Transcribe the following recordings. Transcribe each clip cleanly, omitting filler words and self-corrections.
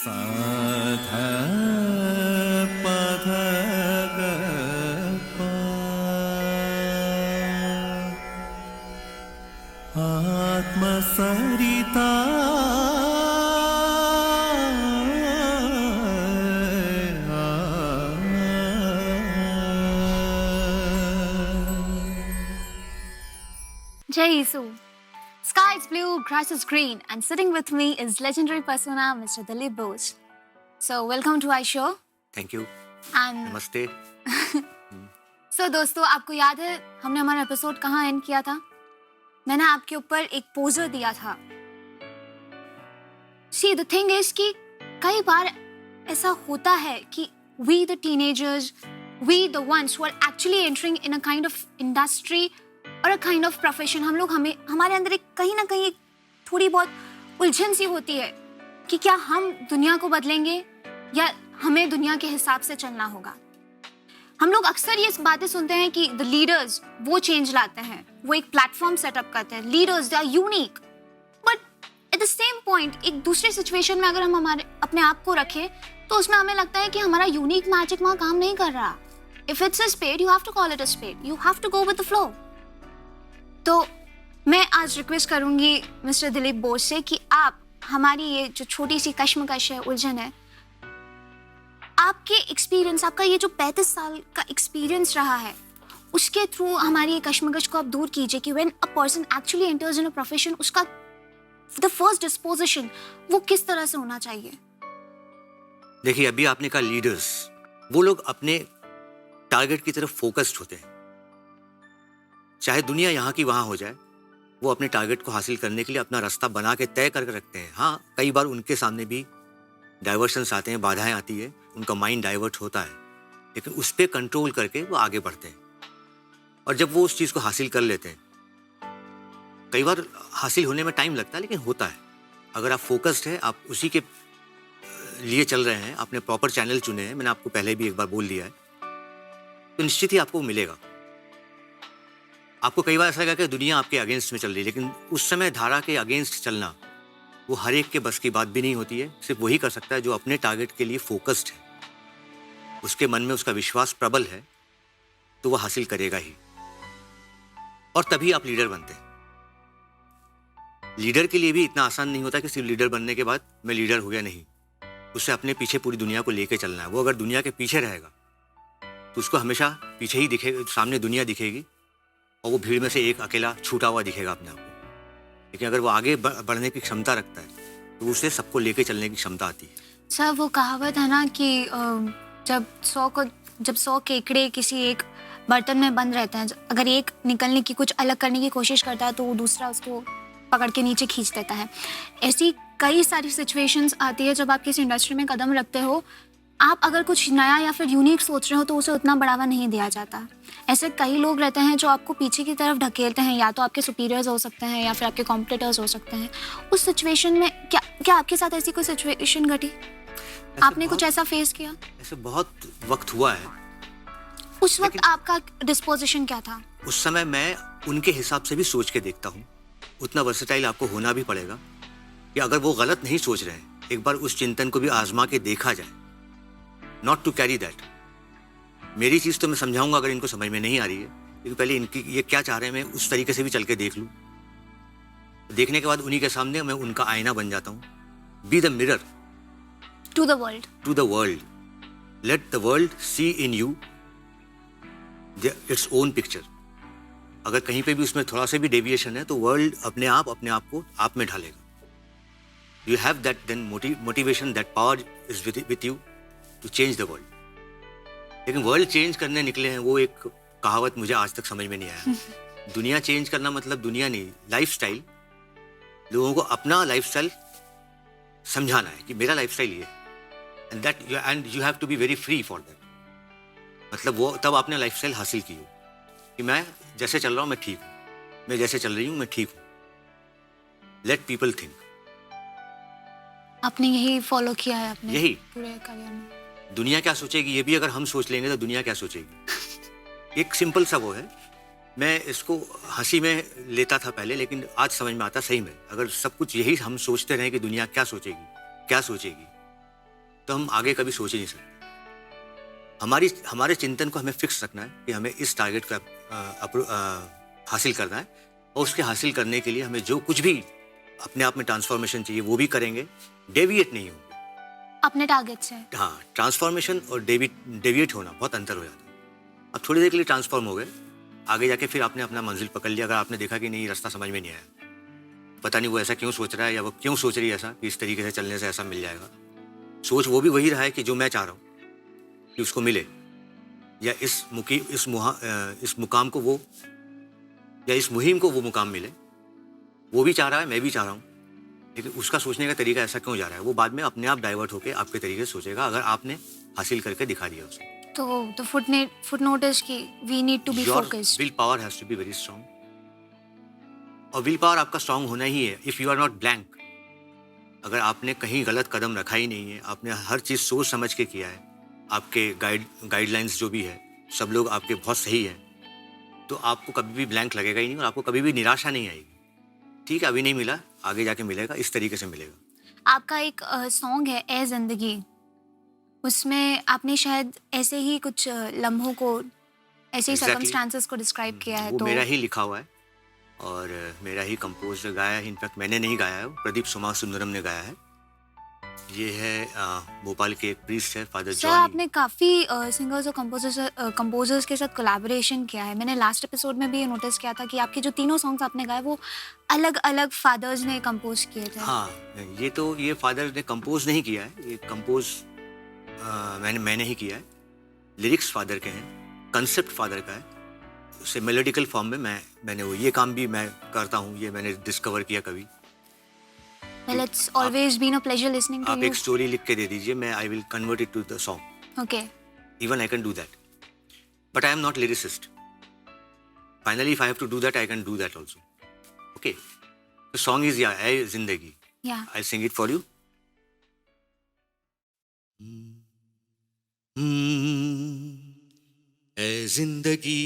साध पध ग प आत्मसरिता Jai Yesu. Sky is blue, grass is green, and sitting with me is legendary persona Mr. Dilip Bose. So, welcome to our show. Thank you, And नमस्ते। so, दोस्तों आपको याद है हमने हमारा एपिसोड कहाँ एंड किया था? मैंने आपके ऊपर एक पोजर दिया था। See, the thing is कि कई बार ऐसा होता है कि we the teenagers, we the ones who are actually entering in a kind of industry और a kind of profession, हमारे अंदर एक कहीं ना कहीं थोड़ी बहुत उलझन सी होती है कि क्या हम दुनिया को बदलेंगे या हमें दुनिया के हिसाब से चलना होगा। हम लोग अक्सर ये बातें सुनते हैं कि द लीडर्स वो चेंज लाते हैं, वो एक प्लेटफॉर्म सेटअप करते हैं, leaders they are unique, but at the same point एक दूसरे सिचुएशन में अगर हम हमारे अपने आप को रखें तो उसमें हमें लगता है कि हमारा यूनिक मैजिक वहाँ काम नहीं कर रहा। If it's a spade you have to call it a spade, you have to go with the flow. तो मैं आज रिक्वेस्ट करूंगी मिस्टर दिलीप बोस से कि आप हमारी ये जो छोटी सी कश्मकश है, उलझन है, आपके एक्सपीरियंस, आपका ये जो 35 साल का एक्सपीरियंस रहा है, उसके थ्रू हमारी ये कश्मकश को आप दूर कीजिए कि when a person actually enters in a profession, उसका द फर्स्ट डिस्पोजिशन वो किस तरह से होना चाहिए। देखिए, अभी आपने कहा लीडर्स, वो लोग अपने टारगेट की तरफ फोकस्ड होते हैं। चाहे दुनिया यहाँ की वहाँ हो जाए, वो अपने टारगेट को हासिल करने के लिए अपना रास्ता बना के तय करके रखते हैं। हाँ, कई बार उनके सामने भी डाइवर्शंस आते हैं, बाधाएं आती है, उनका माइंड डाइवर्ट होता है, लेकिन उस पर कंट्रोल करके वो आगे बढ़ते हैं। और जब वो उस चीज़ को हासिल कर लेते हैं, कई बार हासिल होने में टाइम लगता है, लेकिन होता है। अगर आप फोकस्ड है, आप उसी के लिए चल रहे हैं, आपने प्रॉपर चैनल चुने हैं, मैंने आपको पहले भी एक बार बोल दिया है, तो निश्चित ही आपको मिलेगा। आपको कई बार ऐसा लगा कि दुनिया आपके अगेंस्ट में चल रही है, लेकिन उस समय धारा के अगेंस्ट चलना वो हर एक के बस की बात भी नहीं होती है। सिर्फ वही कर सकता है जो अपने टारगेट के लिए फोकस्ड है, उसके मन में उसका विश्वास प्रबल है, तो वो हासिल करेगा ही। और तभी आप लीडर बनते हैं। लीडर के लिए भी इतना आसान नहीं होता कि सिर्फ लीडर बनने के बाद मैं लीडर हो गया, नहीं। उससे अपने पीछे पूरी दुनिया को लेके चलना है। वो अगर दुनिया के पीछे रहेगा तो उसको हमेशा पीछे ही दिखेगा, सामने दुनिया दिखेगी और वो भीड़ में से एक अकेला छूटा हुआ दिखेगा अपने आप को। लेकिन अगर वो आगे बढ़ने की क्षमता रखता है तो उसे सबको लेके चलने की क्षमता आती है। सर, वो कहावत है ना कि जब 100 केकड़े किसी एक बर्तन में बंद रहते हैं, अगर एक निकलने की, कुछ अलग करने की कोशिश करता है तो वो दूसरा उसको पकड़ के नीचे खींच देता है। ऐसी कई सारी सिचुएशंस आती है जब आप किसी इंडस्ट्री में कदम रखते हो, आप अगर कुछ नया या फिर यूनिक सोच रहे हो तो उसे उतना बढ़ावा नहीं दिया जाता। ऐसे कई लोग रहते हैं जो आपको पीछे की तरफ ढकेलते हैं, या तो आपके सुपीरियर्स हो सकते हैं या फिर आपके कॉम्पिटिटर्स हो सकते हैं। उस सिचुएशन में क्या आपके साथ ऐसी कोई सिचुएशन घटी? आपने कुछ ऐसा फेस किया? ऐसे बहुत वक्त हुआ है। उस वक्त आपका डिस्पोजिशन क्या था? उस समय मैं उनके हिसाब से भी सोच के देखता हूँ। उतना वर्सेटाइल आपको होना भी पड़ेगा कि अगर वो गलत नहीं सोच रहे हैं, एक बार उस चिंतन को भी आजमा के देखा जाए। Not to carry that. मेरी चीज़ तो मैं समझाऊंगा अगर इनको समझ में नहीं आ रही है, लेकिन पहले इनकी ये क्या चाह रहे हैं मैं उस तरीके से भी चल के देख लूँ। देखने के बाद उन्हीं के सामने मैं उनका आईना बन जाता हूँ। Be the mirror to the world. To the world. Let the world see in you its own picture. अगर कहीं पे भी उसमें थोड़ा सा भी डेविएशन है तो वर्ल्ड अपने आप को आप में ढालेगा। You have that then motivation, that power is with you to change the world. लेकिन वर्ल्ड चेंज करने निकले हैं, वो एक कहावत मुझे आज तक समझ में नहीं आया। दुनिया चेंज करना मतलब दुनिया नहीं, लाइफस्टाइल। लोगों को अपना लाइफस्टाइल समझाना है कि मेरा लाइफस्टाइल ये है, and you have to be very free for that. मतलब वो तब आपने लाइफस्टाइल हासिल की हो कि मैं जैसे चल रहा हूँ मैं ठीक हूँ, मैं जैसे चल रही हूँ मैं ठीक हूँ। Let people think. आपने यही फॉलो किया है अपने यही पूरे करियर में? दुनिया क्या सोचेगी ये भी अगर हम सोच लेंगे तो दुनिया क्या सोचेगी। एक सिंपल सा वो है। मैं इसको हंसी में लेता था पहले, लेकिन आज समझ में आता सही में। अगर सब कुछ यही हम सोचते रहे कि दुनिया क्या सोचेगी, तो हम आगे कभी सोच ही नहीं सकते। हमारे चिंतन को हमें फिक्स रखना है कि हमें इस टारगेट को हासिल करना है, और उसके हासिल करने के लिए हमें जो कुछ भी अपने आप में ट्रांसफॉर्मेशन चाहिए वो भी करेंगे, डेविएट नहीं होंगे। अपने टारगेट से। हाँ, ट्रांसफॉर्मेशन और डेविएट होना बहुत अंतर हो जाता है। अब थोड़ी देर के लिए ट्रांसफॉर्म हो गए, आगे जाके फिर आपने अपना मंजिल पकड़ लिया। अगर आपने देखा कि नहीं रास्ता समझ में नहीं आया, पता नहीं वो ऐसा क्यों सोच रहा है या वो क्यों सोच रही है ऐसा कि इस तरीके से चलने से ऐसा मिल जाएगा, सोच वो भी वही रहा है कि जो मैं चाह रहा हूँ कि उसको मिले, या इस मुकाम को वो, या इस मुहिम को वो मुकाम मिले, वो भी चाह रहा है, मैं भी चाह रहा हूँ, लेकिन उसका सोचने का तरीका ऐसा क्यों जा रहा है, वो बाद में अपने आप डाइवर्ट होकर आपके तरीके से सोचेगा अगर आपने हासिल करके दिखा दिया उसे। तो द फुटनोट इज कि we need to be focused. Will power has to be very strong, और विल पावर आपका स्ट्रांग होना ही है if you are not blank. अगर आपने कहीं गलत कदम रखा ही नहीं है, आपने हर चीज़ सोच समझ के किया है, आपके गाइडलाइंस जो भी है सब लोग आपके बहुत सही हैं, तो आपको कभी भी ब्लैंक लगेगा ही नहीं और आपको कभी भी निराशा नहीं आएगी। ठीक है, अभी नहीं मिला, आगे जाके मिलेगा, इस तरीके से मिलेगा। आपका एक सॉन्ग है ए जिंदगी, उसमें आपने शायद ऐसे ही कुछ लम्हों को, ऐसे ही सर्कमस्टांसेस को डिस्क्राइब किया है। वो तो मेरा ही लिखा हुआ है और मेरा ही कंपोज गाया है। इनफैक्ट मैंने नहीं गाया है, प्रदीप सुमा सुंदरम ने गाया है। ये है भोपाल के एक प्रीस्ट है, फादर सर जॉनी। आपने काफ़ी सिंगर्स और कंपोजर्स के साथ कोलैबोरेशन किया है। मैंने लास्ट एपिसोड में भी ये नोटिस किया था कि आपके जो तीनों सॉन्ग्स आपने गाए वो अलग अलग फादर्स ने कंपोज किए थे। हाँ, ये फादर ने कंपोज नहीं किया है, ये कंपोज मैंने ही किया है। लिरिक्स फादर के हैं, कंसेप्ट फादर का है, उसे मेलोडिकल फॉर्म में मैंने ये काम भी मैं करता हूँ, ये मैंने डिस्कवर किया कभी। Well, it's always been a pleasure listening to आप you. एक स्टोरी लिख के दे दीजिए, मैं I will convert it to the song. Okay. Even I can do that, but I am not lyricist. Finally, if I have to do that, I can do that also. Okay, the song is "Ay Zindagi." Yeah. I'll sing it for you. ऐ जिंदगी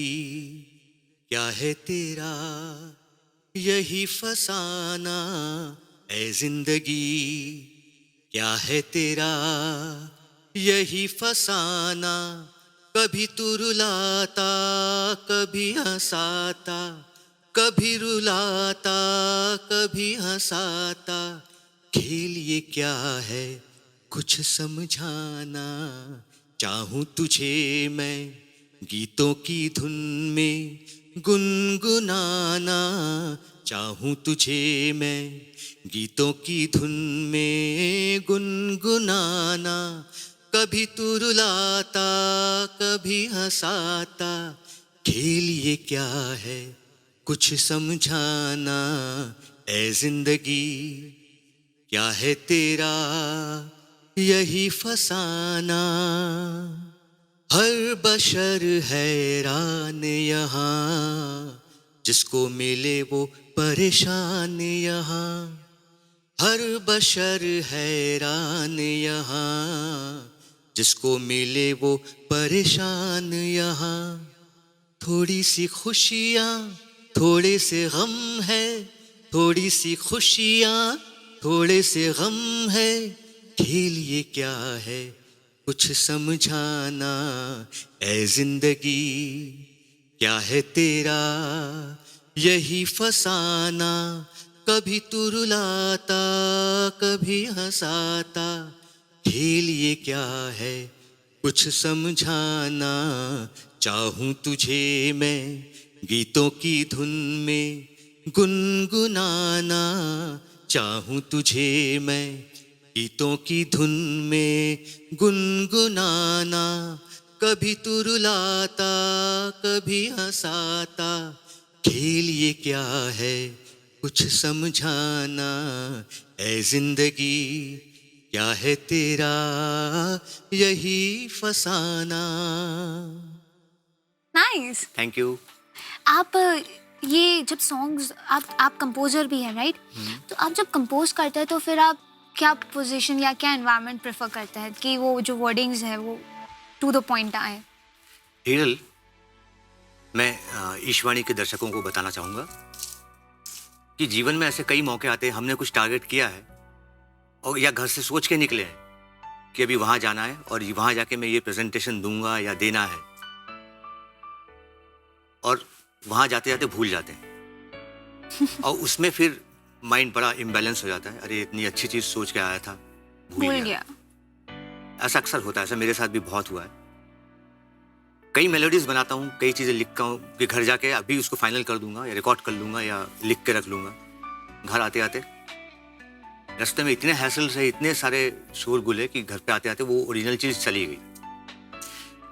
क्या है तेरा यही फसाना, ऐ जिंदगी क्या है तेरा यही फसाना, कभी तू रुलाता कभी हंसाता, कभी रुलाता कभी हंसाता, खेल ये क्या है कुछ समझाना, चाहूं तुझे मैं गीतों की धुन में गुनगुनाना, चाहूं तुझे मैं गीतों की धुन में गुनगुनाना, कभी तू रुलाता कभी हंसाता, खेल ये क्या है कुछ समझाना, ऐ जिंदगी क्या है तेरा यही फसाना। हर बशर हैरान यहाँ, जिसको मिले वो परेशान यहाँ, हर बशर हैरान यहाँ, जिसको मिले वो परेशान यहाँ, थोड़ी सी खुशियाँ थोड़े से गम है, थोड़ी सी खुशियाँ थोड़े से गम है, खेल ये क्या है कुछ समझाना, ऐ जिंदगी क्या है तेरा यही फसाना, कभी तू रुलाता कभी हंसाता, खेल ये क्या है कुछ समझाना, चाहूं तुझे मैं गीतों की धुन में गुनगुनाना, चाहूं तुझे मैं गीतों की धुन में गुनगुनाना, कभी तू रुलाता कभी हंसाता, खेल ये क्या है कुछ समझाना, ऐ जिंदगी क्या है तेरा यही फसाना। नाइस। Thank you. आप ये जब सॉन्ग्स आप कंपोजर भी हैं राइट? तो आप जब कंपोज करते हैं तो फिर आप क्या पोजीशन या क्या एनवायरनमेंट प्रेफर करते हैं कि वो जो वर्डिंग्स है वो टू द पॉइंट आए? हिरल, मैं ईशवाणी के दर्शकों को बताना चाहूँगा कि जीवन में ऐसे कई मौके आते हैं, हमने कुछ टारगेट किया है और या घर से सोच के निकले हैं कि अभी वहाँ जाना है और वहाँ जाके मैं ये प्रेजेंटेशन दूंगा या देना है, और वहाँ जाते जाते भूल जाते हैं और उसमें फिर माइंड बड़ा इम्बैलेंस हो जाता है। अरे इतनी अच्छी चीज़ सोच के आया था, भूल भूल गया। गया। ऐसा अक्सर होता है, ऐसा मेरे साथ भी बहुत हुआ है। कई मेलोडीज बनाता हूँ, कई चीज़ें लिखता हूँ कि घर जाके अभी उसको फाइनल कर दूंगा या रिकॉर्ड कर लूंगा या लिख के रख लूंगा। घर आते आते रास्ते में इतने हैसल्स है, इतने सारे शोरगुल कि घर पे आते आते वो ओरिजिनल चीज़ चली गई।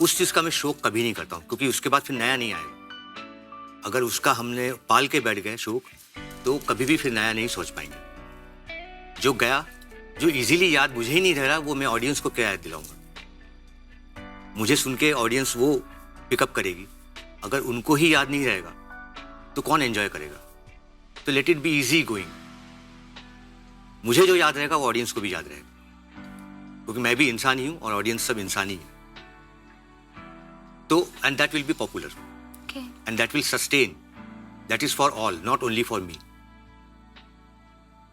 उस चीज़ का मैं शौक कभी नहीं करता हूँ, क्योंकि उसके बाद फिर नया नहीं आएगा। अगर उसका हमने पाल के बैठ गए शौक, तो कभी भी फिर नया नहीं सोच पाएंगे। जो गया, जो इजीली याद मुझे ही नहीं रह रहा, वो मैं ऑडियंस को क्या याद दिलाऊंगा। मुझे सुन के ऑडियंस वो पिकअप करेगी। अगर उनको ही याद नहीं रहेगा तो कौन एंजॉय करेगा। तो let it be easy going. मुझे जो याद रहेगा वो ऑडियंस को भी याद रहेगा, क्योंकि मैं भी इंसान ही हूं और ऑडियंस सब इंसान ही है। तो and that will be popular and that will sustain. That is for all, not only for me.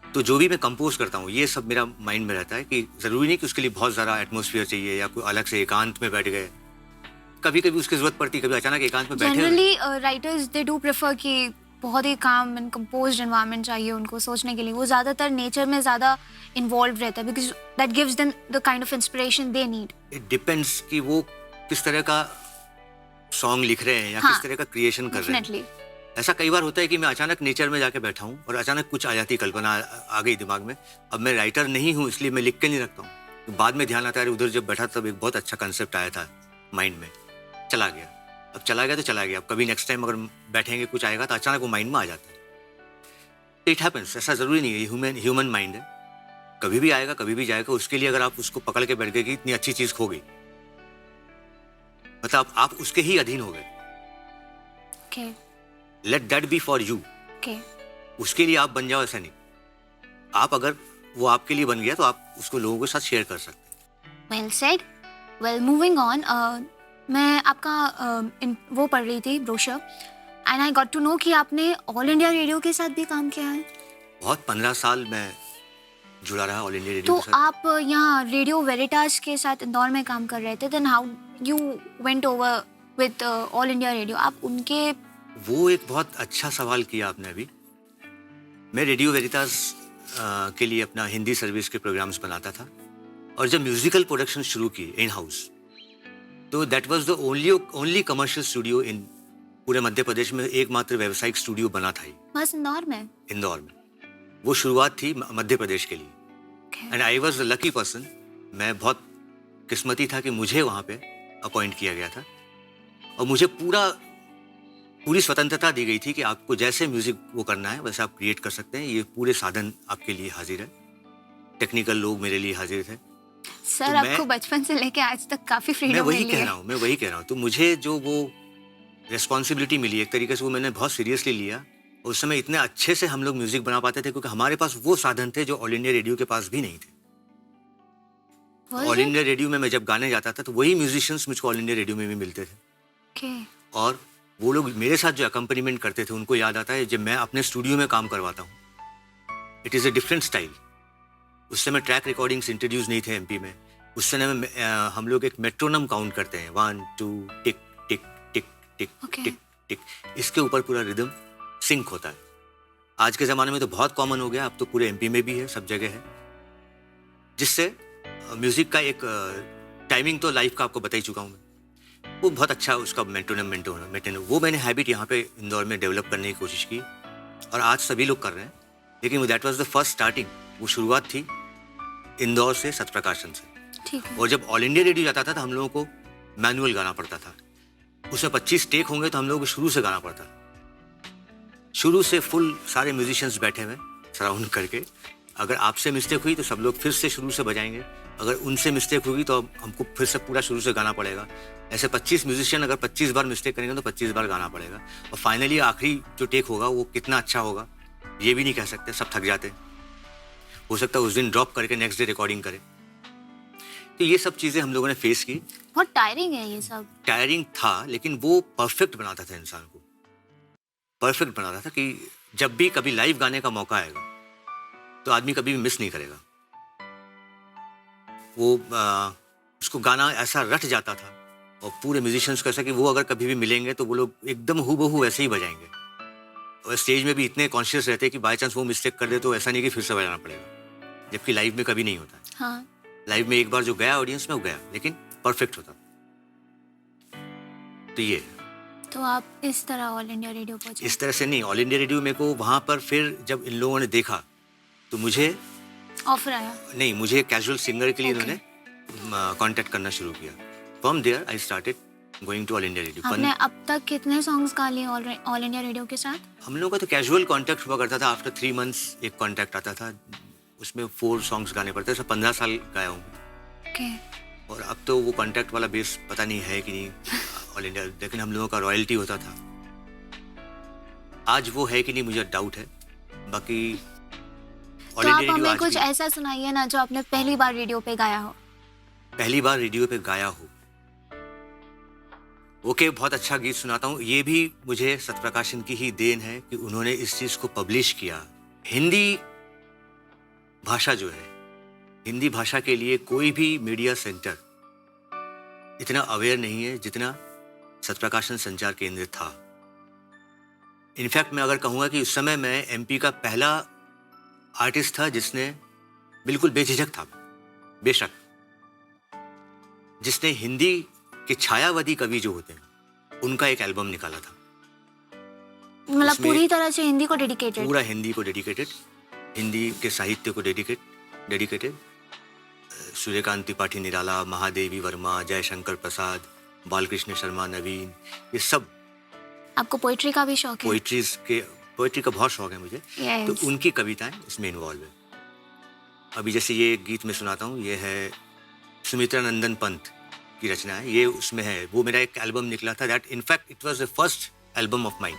तो जो भी मैं कंपोज करता हूँ, ये सब मेरा माइंड में रहता है कि जरूरी नहीं कि उसके लिए बहुत ज़्यादा एटमॉस्फेयर चाहिए या कोई अलग से एकांत में बैठ गए। कभी कभी उसकी जरूरत पड़ती, कभी अचानक एकांत में बैठे हुए। Generally writers they do prefer कि बहुत ही काम एंड कंपोज्ड एनवायरनमेंट चाहिए उनको सोचने के लिए। वो ज़्यादातर नेचर में ज़्यादा इन्वॉल्व रहता है, because that gives them the kind of inspiration they need. It depends कि वो किस तरह का सॉन्ग लिख रहे हैं या हाँ, किस तरह का क्रिएशन कर रहे हैं। डेफिनेटली। ऐसा कई बार होता है कि मैं अचानक नेचर में जाके बैठा हूँ और अचानक कुछ आ जाती कल्पना आ गई दिमाग में। अब मैं राइटर नहीं हूँ, इसलिए मैं लिख के नहीं रखता हूँ। बाद में ध्यान आता है, उधर जब बैठा तब एक बहुत अच्छा कंसेप्ट आया था माइंड में, चला गया। अब चला गया तो चला गया। अब कभी नेक्स्ट टाइम अगर बैठेंगे कुछ आएगा तो अचानक वो माइंड में आ जाता है। It happens. ऐसा जरूरी नहीं है, ह्यूमन माइंड है, कभी भी आएगा कभी भी जाएगा। उसके लिए अगर आप उसको पकड़ के बैठ गए कि इतनी अच्छी चीज खो गई, मतलब आप उसके ही अधीन हो गए। Okay let that be for you. Okay. उसके लिए आप बन जाओ, ऐसा नहीं। आप अगर वो आपके लिए बन गया तो आप उसको लोगों के साथ शेयर कर सकते हैं। Well said. Well moving on, मैं आपका वो पढ़ रही थी brochure and I got to know कि आपने ऑल इंडिया रेडियो के साथ भी काम किया है। बहुत 15 साल मैं जुड़ा रहा ऑल इंडिया रेडियो तो के साथ। आप यहाँ रेडियो वेरिटास के साथ इंदौर में काम कर रहे थे, then how you went over with All India Radio? आप उनके वो एक बहुत अच्छा सवाल किया आपने अभी। मैं रेडियो वेरिटास के लिए अपना हिंदी सर्विस के प्रोग्राम्स बनाता था, और जब म्यूजिकल प्रोडक्शन शुरू की इन हाउस, तो that was the only commercial studio in पूरे मध्य प्रदेश में। एकमात्र व्यावसायिक स्टूडियो बना था बस इंदौर में। इंदौर में। वो शुरुआत थी मध्य प्रदेश के लिए। And I was the lucky person. मैं बहुत किस्मती था कि मुझे वहाँ पे अपॉइंट किया गया था, और मुझे पूरी स्वतंत्रता दी गई थी कि आपको जैसे म्यूजिक वो करना है वैसे आप क्रिएट कर सकते हैं। ये पूरे साधन आपके लिए हाजिर है, टेक्निकल लोग मेरे लिए हाजिर थे। सर तो आपको बचपन से लेके आज तक काफी मैं फ्रीडम वही मिली कह है। रहा हूँ, मैं वही कह रहा हूँ। तो मुझे जो वो रिस्पॉन्सिबिलिटी मिली, एक तरीके से वो मैंने बहुत सीरियसली लिया। उस समय इतने अच्छे से हम लोग म्यूजिक बना पाते थे क्योंकि हमारे पास वो साधन थे जो ऑल इंडिया रेडियो के पास भी नहीं थे। Was all it? India radio में मैं जब गाने जाता था तो वही म्यूजिशियंस मुझको ऑल इंडिया रेडियो में भी मिलते थे, Okay. और वो लोग मेरे साथ जो अकम्पनीमेंट करते थे उनको याद आता है जब मैं अपने स्टूडियो में काम करवाता हूँ। It is a different style. उस समय ट्रैक रिकॉर्डिंग्स इंट्रोड्यूस नहीं थे एमपी में। उस समय में हम लोग एक मेट्रोनम काउंट करते हैं, 1 2 टिक टिक टिक टिक Okay. टिक टिक। इसके ऊपर पूरा रिदम सिंक होता है। आज के ज़माने में तो बहुत कॉमन हो गया, अब तो पूरे एमपी में भी है, सब जगह है, जिससे म्यूज़िक का एक टाइमिंग तो लाइफ का आपको बता ही चुका हूँ मैं। वो बहुत अच्छा उसका मेंटेन वो मैंने हैबिट यहाँ पे इंदौर में डेवलप करने की कोशिश की, और आज सभी लोग कर रहे हैं। लेकिन that was the first starting. वो शुरुआत थी इंदौर से, सत्यप्रकाशन से। ठीक है। और जब ऑल इंडिया रेडियो जाता था तो हम लोगों को मैनुअल गाना पड़ता था। उसमें 25 टेक होंगे तो हम लोगों को शुरू से गाना पड़ता, शुरू से फुल सारे म्यूजिशियंस बैठे हुए सराउंड करके। अगर आपसे मिस्टेक हुई तो सब लोग फिर से शुरू से बजाएंगे, अगर उनसे मिस्टेक होगी तो हमको फिर से पूरा शुरू से गाना पड़ेगा। ऐसे 25 म्यूजिशियन अगर 25 बार मिस्टेक करेंगे तो 25 बार गाना पड़ेगा। और फाइनली आखिरी जो टेक होगा वो कितना अच्छा होगा ये भी नहीं कह सकते, सब थक जाते। हो सकता है उस दिन ड्रॉप करके नेक्स्ट डे रिकॉर्डिंग करें। तो ये सब चीज़ें हम लोगों ने फेस की। बहुत टायरिंग है ये सब। टायरिंग था, लेकिन वो परफेक्ट बनाता था इंसान को, परफेक्ट बनाता था कि जब भी कभी लाइव गाने का मौका आएगा तो आदमी कभी भी मिस नहीं करेगा। वो उसको गाना ऐसा रट जाता था और पूरे म्यूजिशियंस को ऐसा कि वो अगर कभी भी मिलेंगे तो वो लोग एकदम हूबहू वैसे ही बजाएंगे और स्टेज में भी इतने कॉन्शियस रहते हैं कि बाई चांस वो मिस्टेक कर दे तो ऐसा नहीं कि फिर से बजाना पड़ेगा, जबकि लाइव में कभी नहीं होता है। हाँ, लाइव में एक बार जो गया ऑडियंस में वो गया, लेकिन परफेक्ट होता। तो ये तो आप इस तरह ऑल इंडिया रेडियो पहुंचे। इस तरह से नहीं, ऑल इंडिया रेडियो मेरे को वहाँ पर फिर जब इन लोगों ने देखा तो मुझे ऑफर आया। नहीं, मुझे कैजुअल सिंगर के लिए Okay. इन्होंने कांटेक्ट करना शुरू किया। From there I started going to All India Radio. आपने अब तक कितने सॉन्ग्स गा लिए ऑल इंडिया रेडियो के साथ? हम लोगों का तो कैजुअल कांटेक्ट हुआ करता था। आफ्टर 3 मंथ्स एक कांटेक्ट आता था, उसमें 4 सॉन्ग्स गाने पड़ते थे। 15 साल गाया हूँ ओके। और अब तो वो कांटेक्ट वाला बेस पता नहीं है कि नहीं ऑल इंडिया, लेकिन हम लोगों का रॉयल्टी होता था। आज वो है कि नहीं मुझे डाउट है। बाकी ऑल तो आप इंडिया हमें रेडियो कुछ ऐसा सुनाइए ना जो आपने पहली बार रेडियो पे गाया हो। पहली बार रेडियो पे गाया हो। ओके, बहुत अच्छा गीत सुनाता हूँ। ये भी मुझे सत्यप्रकाशन की ही देन है कि उन्होंने इस चीज को पब्लिश किया। हिंदी भाषा जो है, हिंदी भाषा के लिए कोई भी मीडिया सेंटर इतना अवेयर नहीं है जितना सत्यप्रकाशन संचार केंद्र था। इनफैक्ट मैं अगर कहूँगा कि उस समय मैं एमपी का पहला आर्टिस्ट था जिसने बिल्कुल बेझिझक था, बेशक, जिसने हिंदी के छायावादी कवि जो होते हैं उनका एक एल्बम निकाला था। मतलब उसमें पूरी तरह से हिंदी को डेडिकेटेड। पूरा हिंदी को डेडिकेटेड, हिंदी के साहित्य को डेडिकेटेड। सूर्यकांत त्रिपाठी निराला, महादेवी वर्मा, जयशंकर प्रसाद, बालकृष्ण शर्मा, नवीन, ये सब। आपको पोइट्री का भी शौक है? पोइट्री का बहुत शौक है मुझे। Yes. तो उनकी कविताएं इसमें इन्वॉल्व है। अभी जैसे ये गीत मैं सुनाता हूँ, ये है सुमित्रा नंदन पंत की रचना है। ये उसमें है, वो मेरा एक एल्बम निकला था, that in fact it was the first album of mine,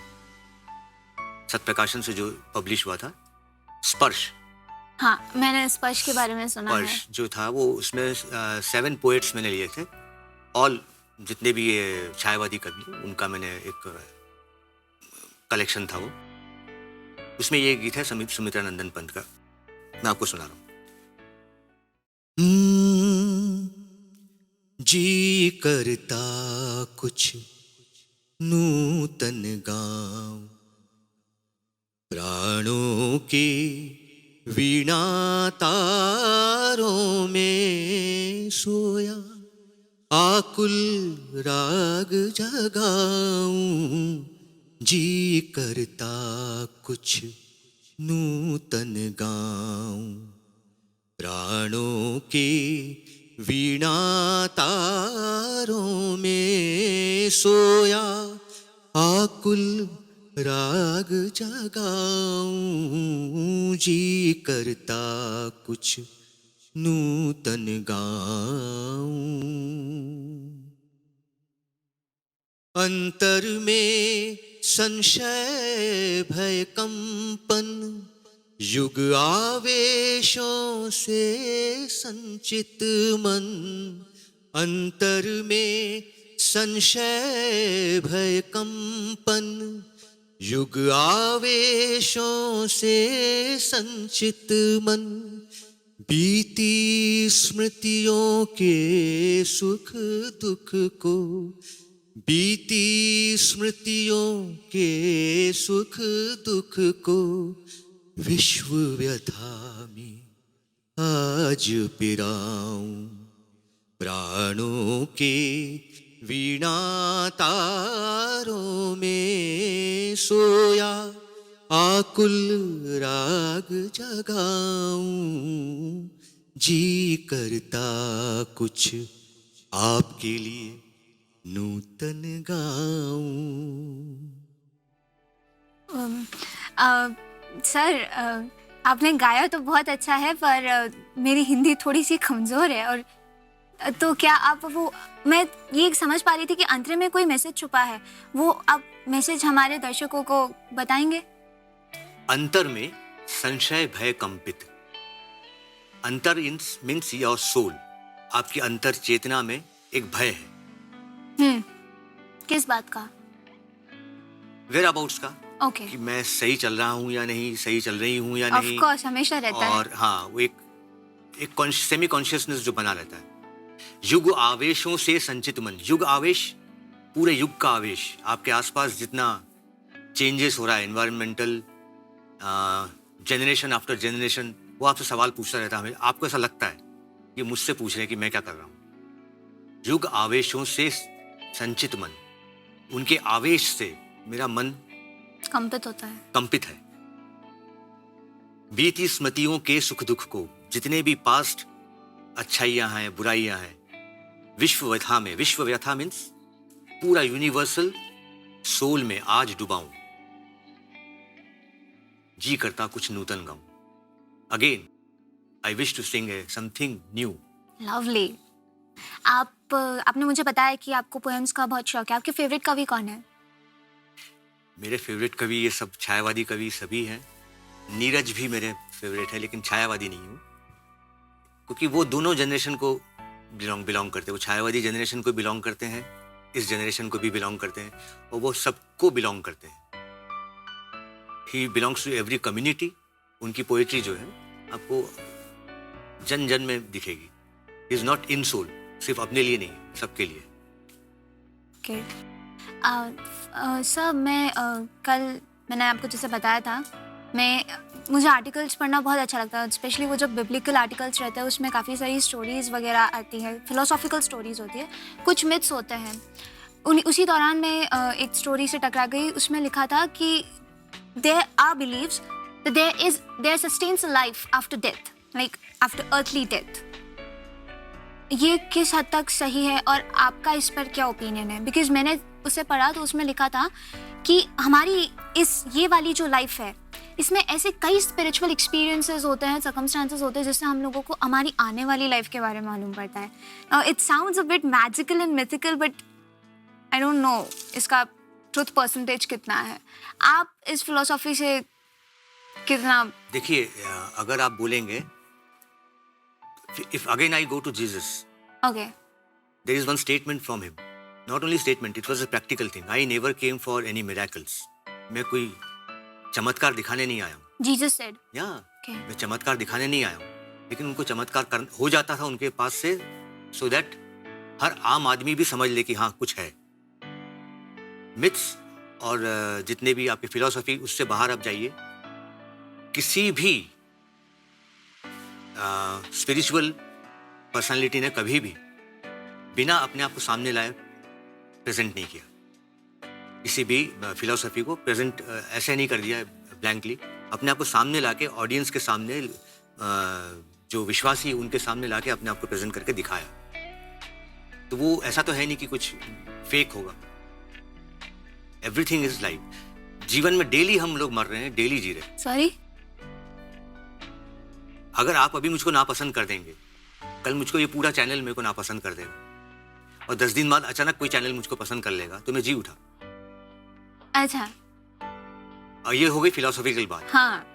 Satyaprakashan से जो पब्लिश हुआ था। स्पर्श। हाँ, मैंने स्पर्श के बारे में सुना है। स्पर्श जो था वो उसमें 7 पोएट्स मैंने लिए थे। ऑल जितने भी ये छायावादी कवि हैं, उनका मैंने एक कलेक्शन था वो। उसमें ये गीत है सुमित्रा नंदन पंत का, मैं आपको सुना रहा हूँ। जी करता कुछ नूतन गाऊं, प्राणों की वीणा तारों में सोया, आकुल राग जगाऊं। जी करता कुछ नूतन गाऊं, प्राणों की वीणा तारों में सोया, आकुल राग जगाऊं। जी करता कुछ नूतन गाऊं। अंतर में संशय भय कंपन, युग आवेशों से संचित मन। अंतर में संशय भय कंपन, युग आवेशों से संचित मन। बीती स्मृतियों के सुख दुख को, बीती स्मृतियों के सुख दुख को, विश्व व्यथा में आज पिराऊं। प्राणों के वीणा तारों में सोया, आकुल राग जगाऊं। जी करता कुछ आपके लिए नूतन गाऊं। सर, आपने गाया तो बहुत अच्छा है, पर मेरी हिंदी थोड़ी सी कमज़ोर है। और तो क्या आप वो, मैं ये समझ पा रही थी कि अंतरे में कोई मैसेज छुपा है, वो आप मैसेज हमारे दर्शकों को बताएंगे? अंतर में संशय भय कंपित। अंतर मीन्स योर सोल, आपकी अंतर चेतना में एक भय है। किस बात का? वेयर अबाउट्स का। ओके। कि मैं सही चल रहा हूँ या नहीं, सही चल रही हूँ या ऑफ नहीं। कोर्स, हमेशा रहता है। और हाँ, वो एक एक सेमी कॉन्शियसनेस जो बना रहता है। युग आवेशों से संचित मन, युग आवेश, पूरे युग का आवेश, आपके आसपास जितना चेंजेस हो रहा है, एनवायरमेंटल, जनरेशन आफ्टर जनरेशन, वो आपसे सवाल पूछता रहता है। आपको ऐसा लगता है ये मुझसे पूछ रहे हैं कि मैं क्या कर रहा हूँ। युग आवेशों से संचित मन, उनके आवेश से मेरा मन कंपित होता है। कंपित है। बीती स्मृतियों के सुख दुख को, जितने भी पास्ट अच्छाइयां हैं, बुराइयां हैं, विश्व व्यथा में, विश्व व्यथा मीन्स पूरा यूनिवर्सल सोल में आज डुबाऊं। जी करता कुछ नूतन गाऊं। Again I wish to sing something new. Lovely. आपने मुझे बताया कि आपको पोएम्स का बहुत शौक है। आपके फेवरेट कवि कौन है? मेरे फेवरेट कवि ये सब छायावादी कवि सभी हैं। नीरज भी मेरे फेवरेट है, लेकिन छायावादी नहीं हूँ, क्योंकि वो दोनों जनरेशन को बिलोंग करते हैं। वो छायावादी जनरेशन को बिलोंग करते हैं, इस जनरेशन को भी बिलोंग करते हैं, और वो सबको बिलोंग करते हैं। He belongs to every community. उनकी पोएट्री जो है आपको जन जन में दिखेगी। He is not in soul, सिर्फ अपने लिए नहीं, सबके लिए। ओके सर, मैं कल मैंने आपको जैसे बताया था, मुझे आर्टिकल्स पढ़ना बहुत अच्छा लगता है, स्पेशली वो जब बिब्लिकल आर्टिकल्स रहते हैं, उसमें काफ़ी सारी स्टोरीज़ वगैरह आती हैं, फिलोसॉफिकल स्टोरीज़ होती है, कुछ मिथ्स होते हैं। उसी दौरान मैं एक स्टोरी से टकरा गई। उसमें लिखा था कि there are believes that there sustains a life after death, like after earthly death. ये किस हद तक सही है और आपका इस पर क्या ओपिनियन है? बिकॉज मैंने उसे पढ़ा तो उसमें लिखा था कि हमारी ये वाली जो लाइफ है, इसमें ऐसे कई स्पिरिचुअल एक्सपीरियंसेस होते हैं, सर्कमस्टांसेस होते हैं, जिससे हम लोगों को हमारी आने वाली लाइफ के बारे में मालूम पड़ता है। It sounds a bit magical and mythical, but I don't know इसका ट्रुथ परसेंटेज कितना है। आप इस फिलोसॉफी से कितना? देखिए, अगर आप बोलेंगे, if again I go to Jesus, okay, there is one statement from him. Not only statement, it was a practical thing. I never came for any miracles. मैं कोई चमत्कार दिखाने नहीं आया हूँ। Jesus said. Okay. मैं चमत्कार दिखाने नहीं आया हूँ, लेकिन उनको चमत्कार हो जाता था उनके पास से, so that हर आम आदमी भी समझ ले कि हाँ कुछ है। मिथ्स और जितने भी आपके फिलोसफी, उससे बाहर आप जाइए। किसी भी स्पिरिचुअल पर्सनालिटी ने कभी भी बिना अपने आप को सामने लाए प्रेजेंट नहीं किया। किसी भी फिलोसफी को प्रेजेंट ऐसे नहीं कर दिया ब्लैंकली। अपने आप को सामने लाके, ऑडियंस के सामने, जो विश्वासी उनके सामने लाके अपने आप को प्रेजेंट करके दिखाया। तो वो ऐसा तो है नहीं कि कुछ फेक होगा। Everything is life. जीवन में डेली हम लोग मर रहे हैं, डेली जी रहे हैं। सॉरी, अगर आप अभी मुझको नापसंद कर देंगे, कल मुझको ये पूरा चैनल मेरे को नापसंद कर देगा, और 10 दिन बाद अचानक कोई चैनल मुझको पसंद कर लेगा, तो मैं जी उठा। अच्छा, और ये हो गई फिलोसॉफिकल बात। हाँ,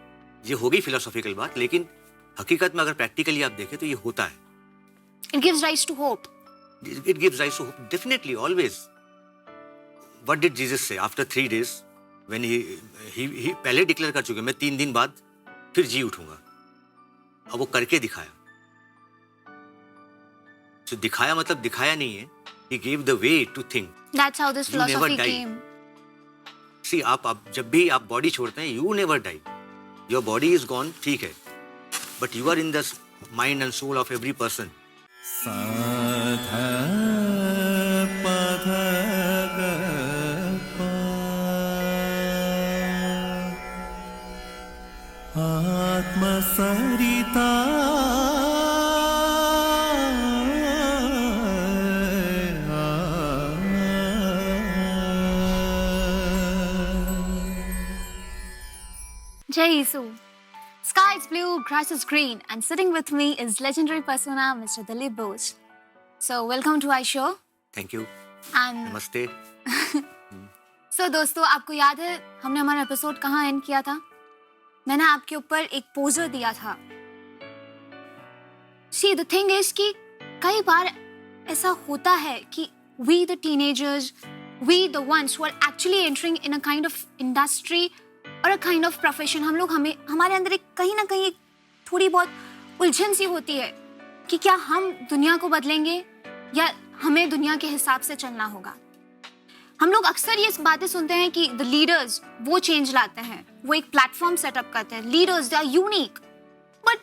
ये हो गई फिलोसॉफिकल बात, लेकिन हकीकत में अगर प्रैक्टिकली आप देखें तो ये होता है। It gives rise to hope. It gives rise to hope, definitely, always. What did Jesus say after 3 days when he पहले डिक्लेयर कर चुके, मैं 3 दिन बाद फिर जी उठूंगा। अब वो करके दिखाया। तो दिखाया मतलब दिखाया नहीं है, he gave the way to think. That's how this You never philosophy die. came. See, आप जब भी आप बॉडी छोड़ते हैं, you never die. Your body is gone, ठीक है, but you are in the mind and soul of every person. साधा पधा ग पा, आत्मसरिता Jai Yesu. Sky is blue, grass is green, and sitting with me is legendary persona Mr. Dilip Bose. So, welcome to our show. Thank you. And नमस्ते। so, दोस्तों, आपको याद है हमने हमारा एपिसोड कहाँ एंड किया था? मैंने आपके ऊपर एक पोजर दिया था। See, the thing is कि कई बार ऐसा होता है कि we the teenagers, we the ones who are actually entering in a kind of industry और a kind of profession, हमारे अंदर एक कहीं ना कहीं एक थोड़ी बहुत उलझन सी होती है कि क्या हम दुनिया को बदलेंगे या हमें दुनिया के हिसाब से चलना होगा। हम लोग अक्सर ये बातें सुनते हैं कि द लीडर्स वो चेंज लाते हैं, वो एक प्लेटफॉर्म सेटअप करते हैं, leaders they are unique. But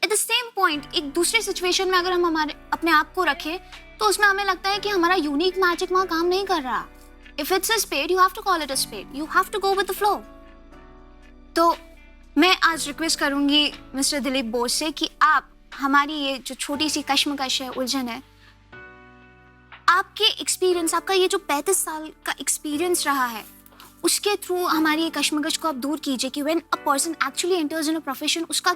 at the same point एक दूसरे सिचुएशन में अगर हम हमारे अपने आप को रखें तो उसमें हमें लगता है कि हमारा यूनिक मैजिक वहाँ काम नहीं कर रहा। If it's a spade you have to call it a spade, you have to go with the flow. तो मैं आज रिक्वेस्ट करूंगी मिस्टर दिलीप बोस से कि आप हमारी ये जो छोटी सी कश्मकश है, उलझन है, आपके एक्सपीरियंस, आपका ये जो 35 साल का एक्सपीरियंस रहा है, उसके थ्रू हमारी ये कश्मकश को आप दूर कीजिए कि when a person actually enters in a profession, उसका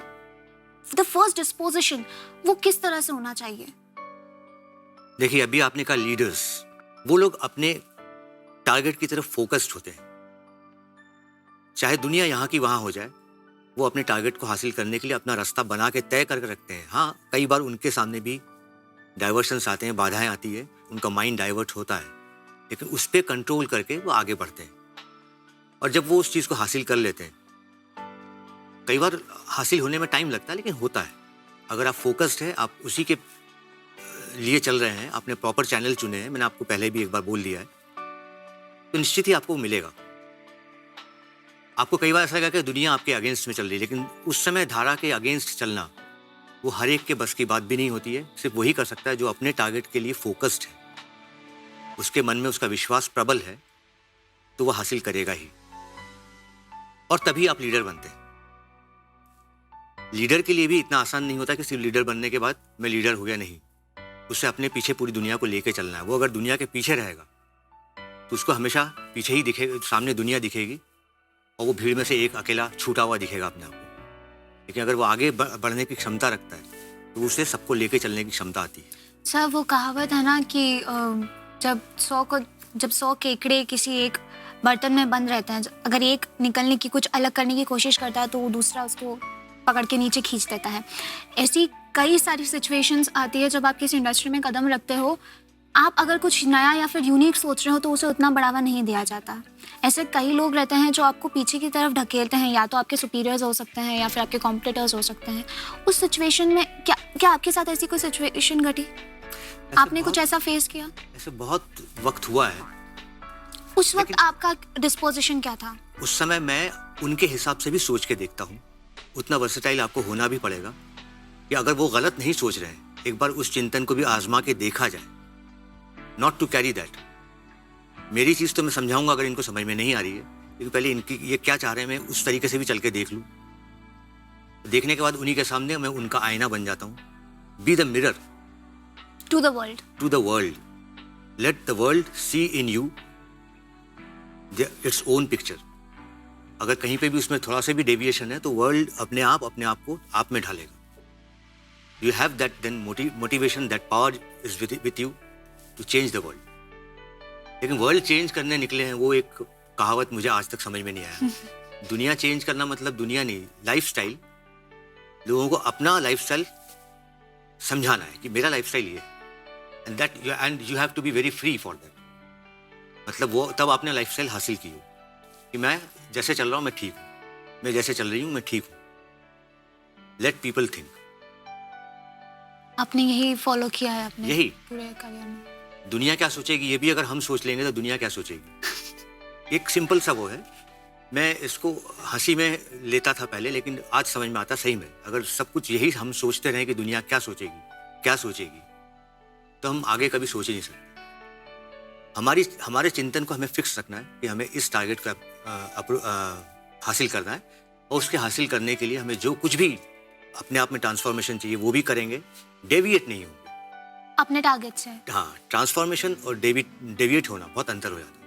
द फर्स्ट डिस्पोजिशन वो किस तरह से होना चाहिए। देखिए, अभी आपने कहा लीडर्स, वो लोग अपने टारगेट की तरफ फोकस्ड होते हैं। चाहे दुनिया यहाँ की वहाँ हो जाए, वो अपने टारगेट को हासिल करने के लिए अपना रास्ता बना के तय करके रखते हैं। हाँ, कई बार उनके सामने भी डाइवर्शंस आते हैं, बाधाएं आती है, उनका माइंड डाइवर्ट होता है, लेकिन उस पर कंट्रोल करके वो आगे बढ़ते हैं। और जब वो उस चीज़ को हासिल कर लेते हैं, कई बार हासिल होने में टाइम लगता है, लेकिन होता है। अगर आप फोकस्ड है, आप उसी के लिए चल रहे हैं, आपने प्रॉपर चैनल चुने हैं, मैंने आपको पहले भी एक बार बोल दिया है, तो निश्चित ही आपको मिलेगा। आपको कई बार ऐसा लगा कि दुनिया आपके अगेंस्ट में चल रही है, लेकिन उस समय धारा के अगेंस्ट चलना वो हर एक के बस की बात भी नहीं होती है। सिर्फ वही कर सकता है जो अपने टारगेट के लिए फोकस्ड है, उसके मन में उसका विश्वास प्रबल है, तो वह हासिल करेगा ही। और तभी आप लीडर बनते हैं। लीडर के लिए भी इतना आसान नहीं होता कि सिर्फ लीडर बनने के बाद मैं लीडर हो गया, नहीं। उसे अपने पीछे पूरी दुनिया को लेके चलना है। वो अगर दुनिया के पीछे रहेगा तो उसको हमेशा पीछे ही दिखेगा, सामने दुनिया दिखेगी और वो भीड़ में से एक अकेला छूटा हुआ दिखेगा अपने आप को। लेकिन अगर वो आगे बढ़ने की क्षमता रखता है तो उसे सबको लेके चलने की क्षमता आती है। सर, वो कहावत है ना कि जब 100 केकड़े किसी एक बर्तन में बंद रहते हैं, अगर एक निकलने की, कुछ अलग करने की कोशिश करता है तो वो दूसरा उसको पकड़ के नीचे खींच देता है। ऐसी कई सारी सिचुएशंस आती है जब आप किसी इंडस्ट्री में कदम रखते हो, आप अगर कुछ नया या फिर यूनिक सोच रहे हो तो उसे उतना बढ़ावा नहीं दिया जाता। ऐसे कई लोग रहते हैं जो आपको पीछे की तरफ ढकेलते हैं, या तो आपके सुपीरियर्स हो सकते हैं या फिर आपके कॉम्पिटिटर्स हो सकते हैं। उस सिचुएशन में क्या आपके साथ ऐसी कोई सिचुएशन घटी? आपने कुछ ऐसा फेस किया? ऐसे बहुत वक्त हुआ है। उस वक्त आपका डिस्पोजिशन क्या था? उस समय मैं उनके हिसाब से भी सोच के देखता हूँ। उतना वर्सेटाइल आपको होना भी पड़ेगा कि अगर वो गलत नहीं सोच रहे हैं, एक बार उस चिंतन को भी आजमा के देखा जाए। Not to carry that. मेरी चीज़ तो मैं समझाऊंगा अगर इनको समझ में नहीं आ रही है, लेकिन पहले इनकी ये क्या चाह रहे हैं, मैं उस तरीके से भी चल के देख लूँ। देखने के बाद उन्हीं के सामने मैं उनका आईना बन जाता हूँ। Be the mirror to the world. To the world. Let the world see in you its own picture. अगर कहीं पे भी उसमें थोड़ा सा भी डेविएशन है तो वर्ल्ड अपने आप को आप में ढालेगा। You have that then motivation, that power is with you to change the world. लेकिन वर्ल्ड चेंज करने निकले हैं, वो एक कहावत मुझे आज तक समझ में नहीं आया। दुनिया चेंज करना मतलब दुनिया नहीं, लाइफस्टाइल। लोगों को अपना लाइफस्टाइल समझाना है कि मेरा लाइफस्टाइल ये है, and you have to be very free for that. मतलब वो तब आपने लाइफस्टाइल हासिल की हो कि मैं जैसे चल रहा हूँ मैं ठीक हूँ, मैं जैसे चल रही हूँ मैं ठीक हूँ। Let people think. आपने यही फॉलो किया है अपने यही पूरे करियर में? दुनिया क्या सोचेगी ये भी अगर हम सोच लेंगे तो दुनिया क्या सोचेगी। एक सिंपल सा वो है। मैं इसको हंसी में लेता था पहले, लेकिन आज समझ में आता सही में। अगर सब कुछ यही हम सोचते रहे कि दुनिया क्या सोचेगी, तो हम आगे कभी सोच ही नहीं सकते। हमारे चिंतन को हमें फिक्स रखना है कि हमें इस टारगेट का हासिल करना है, और उसके हासिल करने के लिए हमें जो कुछ भी अपने आप में ट्रांसफॉर्मेशन चाहिए वो भी करेंगे, डेविएट नहीं होंगे अपने टारगेट से। हाँ, ट्रांसफॉर्मेशन और डेविएट होना बहुत अंतर हो जाता है।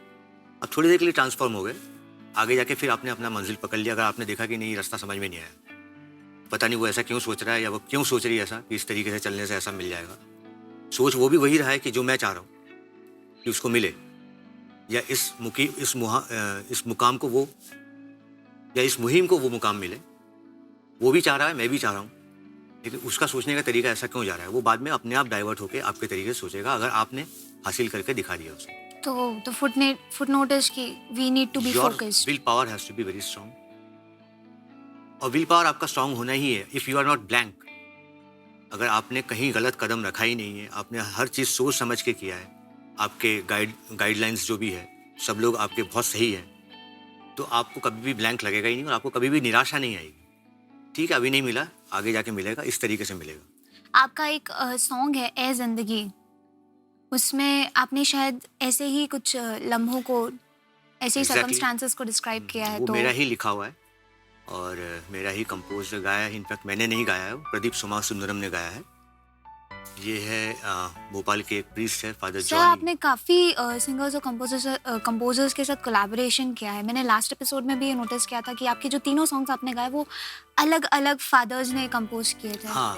अब थोड़ी देर के लिए ट्रांसफॉर्म हो गए, आगे जाके फिर आपने अपना मंजिल पकड़ लिया। अगर आपने देखा कि नहीं रास्ता समझ में नहीं आया, पता नहीं वो ऐसा क्यों सोच रहा है या वो क्यों सोच रही है ऐसा कि इस तरीके से चलने से ऐसा मिल जाएगा। सोच वो भी वही रहा है कि जो मैं चाह रहा हूँ कि उसको मिले, या इस मुकाम को वो, या इस मुहिम को वो मुकाम मिले। वो भी चाह रहा है, मैं भी चाह रहा हूँ, लेकिन उसका सोचने का तरीका ऐसा क्यों जा रहा है, वो बाद में अपने आप डाइवर्ट होकर आपके तरीके से सोचेगा अगर आपने हासिल करके दिखा दिया उसे। तो the footnote is कि we need to be focused. Will power has to be very strong. और विल पावर आपका स्ट्रांग होना ही है। If you are not blank, अगर आपने कहीं गलत कदम रखा ही नहीं है, आपने हर चीज़ सोच समझ के किया है, आपके गाइडलाइंस जो भी है, सब लोग आपके बहुत सही हैं, तो आपको कभी भी ब्लैंक लगेगा ही नहीं और आपको कभी भी निराशा नहीं आएगी। ठीक है, अभी नहीं मिला, आगे जाके मिलेगा, इस तरीके से मिलेगा। आपका एक सॉन्ग है ए जिंदगी, उसमें आपने शायद ऐसे ही कुछ लम्हों को, ऐसे ही Exactly. सर्कमस्टांसेस को डिस्क्राइब किया है। वो तो मेरा ही लिखा हुआ है और मेरा ही कंपोज गाया है। इनफैक्ट मैंने नहीं गाया है, वो प्रदीप सुमा सुंदरम ने गाया है। ये है भोपाल के एक प्रीस्ट है, फादर सर जॉनी। आपने काफ़ी सिंगर्स और कंपोजर्स के साथ कोलैबोरेशन किया है। मैंने लास्ट एपिसोड में भी ये नोटिस किया था कि आपके जो तीनों सॉन्ग्स आपने गाए वो अलग अलग फादर्स ने कंपोज किए थे। हाँ,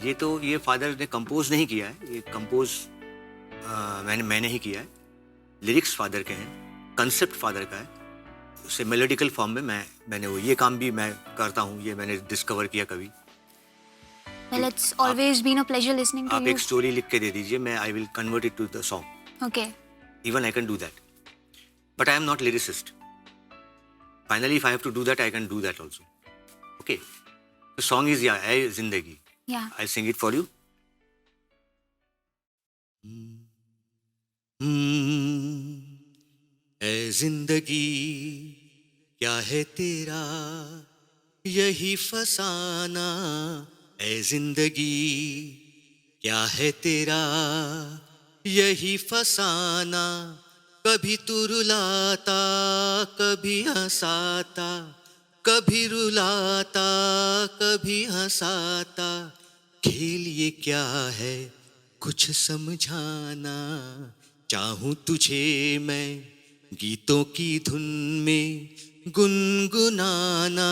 ये फादर ने कंपोज नहीं किया है, ये कंपोज मैंने ही किया है। लिरिक्स फादर के हैं, कंसेप्ट फादर का है, उसे मेलोडिकल फॉर्म में मैंने वो ये काम भी मैं करता हूँ, ये मैंने डिस्कवर किया कभी। Well, it's always been a pleasure listening to आप you. एक स्टोरी लिख के दे दीजिए, मैं I will convert it to the song. Okay. Even I can do that. But I am not lyricist. Finally, if I have to do that, I can do that also. Okay. The song is Ay Zindagi. Yeah. I'll sing it for you. ऐ जिंदगी क्या है तेरा यही फसाना, ऐ जिंदगी क्या है तेरा यही फसाना, कभी तू रुलाता कभी हंसाता, कभी रुलाता कभी हंसाता, खेल ये क्या है कुछ समझाना, चाहूं तुझे मैं गीतों की धुन में गुनगुनाना,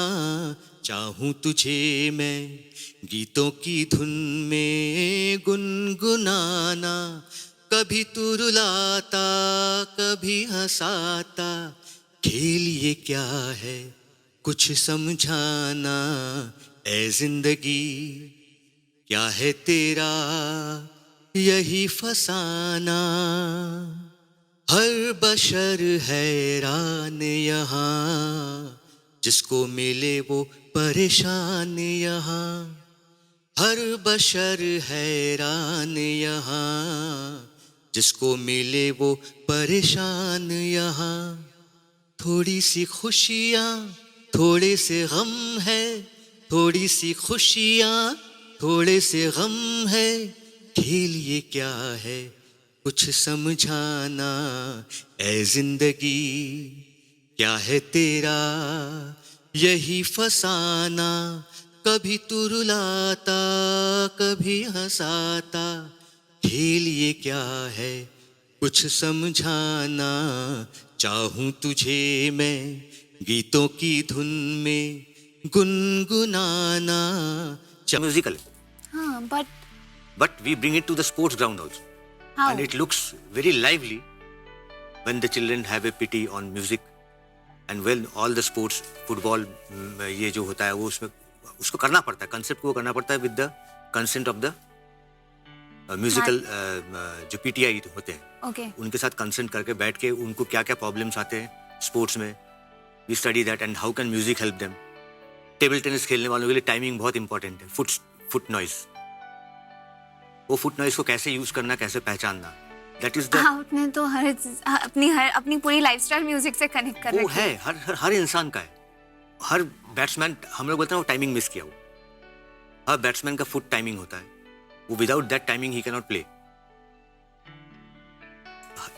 चाहूं तुझे मैं गीतों की धुन में गुनगुनाना, कभी तू रुलाता कभी हंसाता, खेल ये क्या है कुछ समझाना, ऐ जिंदगी क्या है तेरा यही फसाना। हर बशर हैरान यहाँ, जिसको मिले वो परेशान यहाँ, हर बशर हैरान यहाँ, जिसको मिले वो परेशान यहाँ, थोड़ी सी खुशियाँ थोड़े से गम है, थोड़ी सी खुशियाँ थोड़े से गम है, खेल ये क्या है कुछ समझाना, ऐ जिंदगी क्या है तेरा यही फसाना, कभी तू रुलाता कभी हंसाता, खेल ये क्या है कुछ समझाना, चाहूं तुझे मैं गीतों की धुन में गुनगुनाना। म्यूजिकल, हाँ, but we bring it to the sports ground also. how? And it looks very lively when the children have a pity on music and when all the sports, football, ये जो होता है वो उसमें उसको करना पड़ता है, कंसेप्ट को करना पड़ता है with the consent of the musical जो पीटीआई होते हैं, Okay. उनके साथ कंसेंट करके बैठ के उनको क्या क्या प्रॉब्लम्स आते हैं स्पोर्ट्स में, we study that and how can music help them. Table tennis खेलने वालों के लिए टाइमिंग बहुत इंपॉर्टेंट है, फुट नॉइज, वो फुट नॉइज को कैसे यूज करना, कैसे पहचानना, दैट इज द, आपने तो अपनी पूरी लाइफस्टाइल म्यूजिक से कनेक्ट कर वो रखी है हर इंसान का है। हर बैट्समैन, हम लोग बोलते हैं वो टाइमिंग मिस किया, वो हर बैट्समैन का फुट टाइमिंग होता है, वो without that timing he can not play.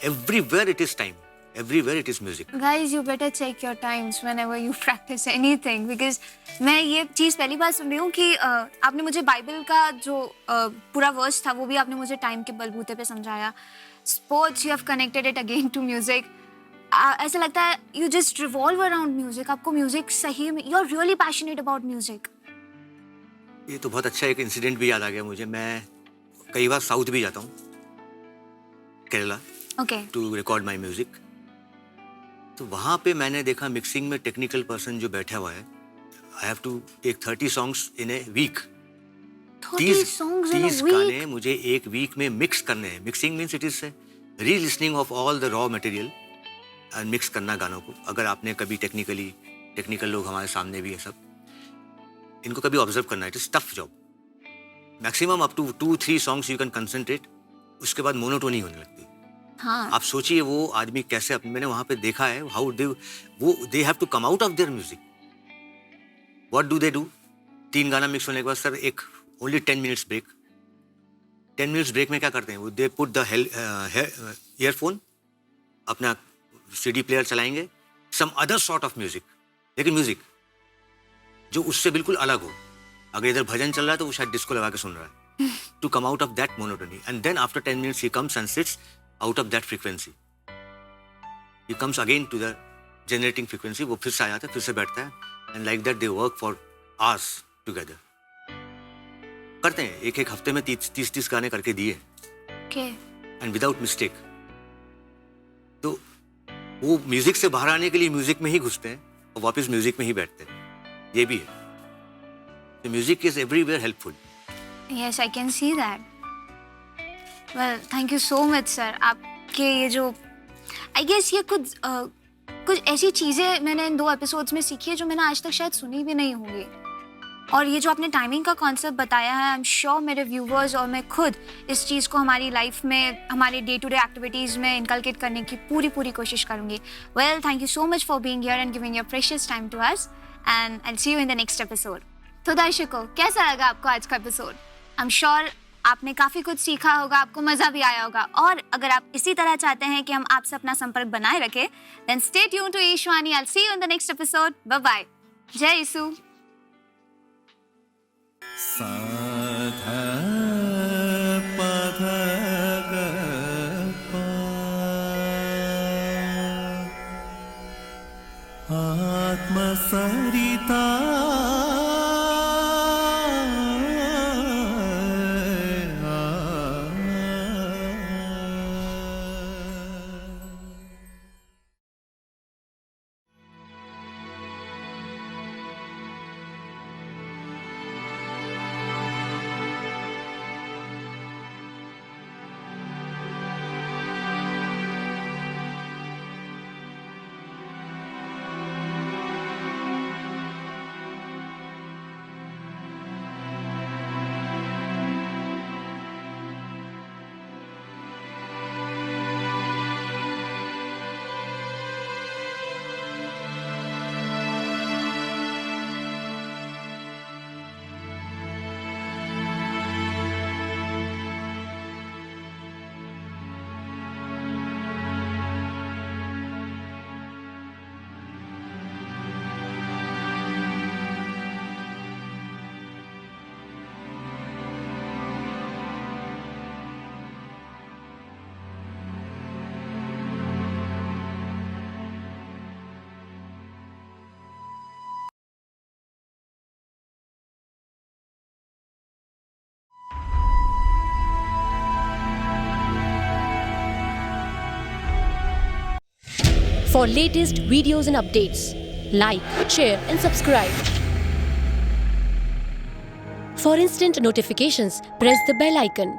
Everywhere it is time, everywhere it is music. Guys, you better check your times whenever you practice anything because मैं ये चीज़ पहली बार सुन रही हूँ कि आपने मुझे बाइबल का जो पूरा वर्स था वो भी आपने मुझे टाइम के बलबूते पे समझाया। Sports, you have connected it again to music. ऐसा लगता है you just revolve around music, आपको म्यूजिक सही में, you are really passionate about music. ये तो बहुत अच्छा एक इंसिडेंट भी याद आ गया मुझे। मैं कई बार साउथ भी जाता हूँ, Kerala, to record my music. तो वहाँ पे मैंने देखा मिक्सिंग में टेक्निकल पर्सन जो बैठा हुआ है, I have to take 30 songs in a week. 30 गाने मुझे एक वीक में मिक्स करने हैं। Mixing means it is re listening of all the raw material and mix करना गानों को। अगर आपने कभी टेक्निकल लोग हमारे सामने भी है सब, इनको कभी ऑब्जर्व करना, it is tough job, maximum up to 2-3 songs you can concentrate, उसके बाद मोनोटोनी होने लगती है। हाँ आप सोचिए वो आदमी कैसे, मैंने वहां पे देखा है how they have to come out of their music. What do they do? 3 गाना मिक्स होने के बाद सर एक only 10 minutes break. 10 minutes break में क्या करते हैं वो? दे पुट द ईयरफोन, अपना सीडी प्लेयर चलाएंगे, some other sort of music, लेकिन म्यूजिक जो उससे बिल्कुल अलग हो। अगर इधर भजन चल रहा है तो वो शायद डिस्को लगा के सुन रहा है, to come out of that monotony. And then after 10 minutes he comes and sits out of that frequency, he comes again to the generating frequency. वो फिर से आ जाता है, फिर से बैठता है, and like that they work for hours together. करते हैं एक हफ्ते में 30 गाने करके दिए, ओके एंड विदाउट मिस्टेक। तो वो म्यूजिक से बाहर आने के लिए म्यूजिक में ही घुसते हैं और वापस म्यूजिक में ही बैठते हैं, ये भी है। तो music is everywhere helpful. Yes I can see that. Well thank you so much sir. आपके ये जो आई गेस ये कुछ ऐसी चीज़ें मैंने इन 2 एपिसोड्स में सीखी है जो मैंने आज तक शायद सुनी भी नहीं होंगी। और ये जो आपने टाइमिंग का कॉन्सेप्ट बताया है, आई एम श्योर मेरे व्यूवर्स और मैं खुद इस चीज़ को हमारी लाइफ में, हमारे डे टू डे एक्टिविटीज़ में इनकलकेट करने की पूरी कोशिश करूँगी। Well thank you so much for being here and giving your precious time to us, and I will see you in the next episode. तो दर्शकों, कैसा लगा आपको आज का एपिसोड? आई एम श्योर आपने काफ़ी कुछ सीखा होगा, आपको मज़ा भी आया होगा। और अगर आप इसी तरह चाहते हैं कि हम आपसे अपना संपर्क बनाए रखें, then stay tuned to Ishvani. I will see you in the next episode. Bye bye. जय यीशु। साधा पध ग प आत्मसरिता For latest videos and updates, like, share and subscribe. For instant notifications, press the bell icon.